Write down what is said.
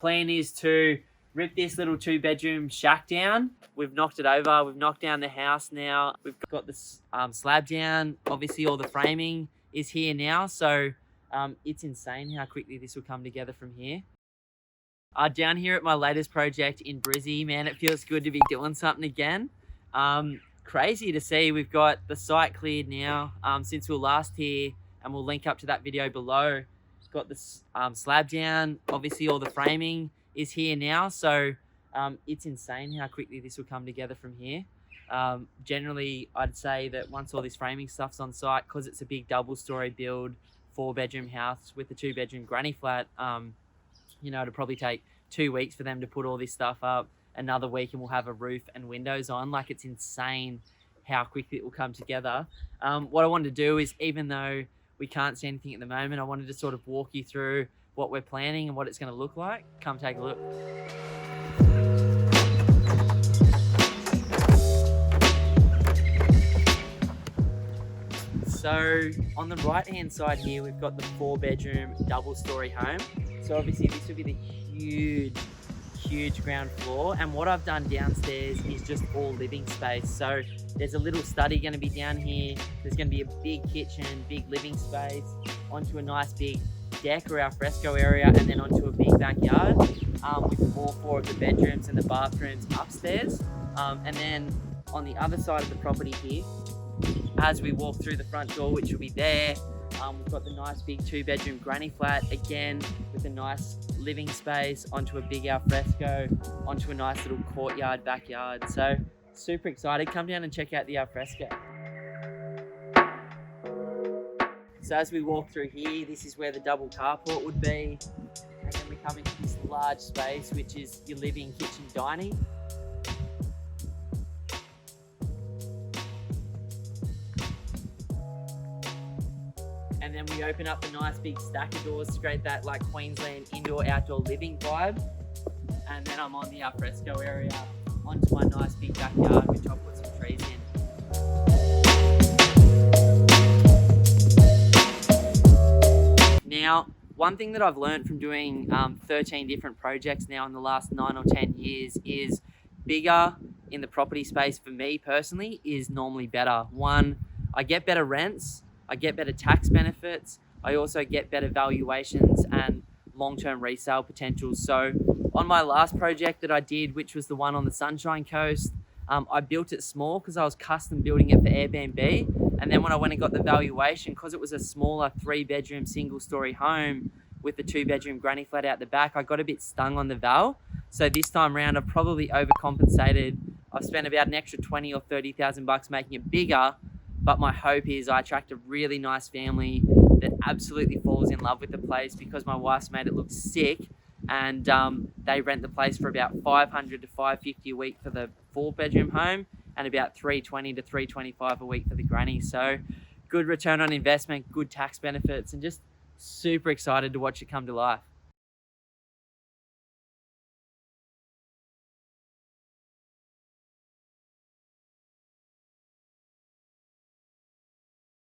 Plan is to rip this little 2-bedroom shack down. We've knocked it over. We've knocked down the house now. We've got this slab down. Obviously, all the framing is here now. So it's insane how quickly this will come together from here. Down here at my latest project in Brizzy, man, it feels good to be doing something again. Crazy to see. We've got the site cleared now since we were last here, and we'll link up to that video below. We've got this slab down. Obviously, all the framing is here now. So it's insane how quickly this will come together from here. Generally, I'd say that once all this framing stuff's on site, because it's a big double-story build, 4-bedroom house with a 2-bedroom granny flat, you know, it'll probably take 2 weeks for them to put all this stuff up. Another week and we'll have a roof and windows on. Like, it's insane how quickly it will come together. What I wanted to do is, even though we can't see anything at the moment, I wanted to sort of walk you through what we're planning and what it's going to look like. Come take a look. So on the right hand side here, we've got the 4-bedroom double-story home. So obviously this would be the huge ground floor, and what I've done downstairs is just all living space. So there's a little study going to be down here. There's going to be a big kitchen, big living space, onto a nice big deck or alfresco area, and then onto a big backyard with all 4 of the bedrooms and the bathrooms upstairs. And then on the other side of the property here, as we walk through the front door, which will be there, we've got the nice big 2-bedroom granny flat, again with a nice living space, onto a big alfresco, onto a nice little courtyard backyard. So super excited. Come down and check out the alfresco. So as we walk through here, this is where the double carport would be, and then we come into this large space, which is your living, kitchen, dining. And then we open up the nice big stack of doors to create that like Queensland indoor-outdoor living vibe. And then I'm on the alfresco area, onto my nice big backyard, which I'll put some trees in. Now, one thing that I've learned from doing 13 different projects now in the last 9 or 10 years is bigger in the property space for me personally is normally better. One, I get better rents. I get better tax benefits. I also get better valuations and long-term resale potential. So on my last project that I did, which was the one on the Sunshine Coast, I built it small because I was custom building it for Airbnb. And then when I went and got the valuation, because it was a smaller 3-bedroom single-story home with the 2-bedroom granny flat out the back, I got a bit stung on the val. So this time around, I've probably overcompensated. I've spent about an extra 20 or 30,000 bucks making it bigger. But my hope is I attract a really nice family that absolutely falls in love with the place, because my wife's made it look sick, and they rent the place for about $500 to $550 a week for the 4-bedroom home, and about $320 to $325 a week for the granny. So good return on investment, good tax benefits, and just super excited to watch it come to life.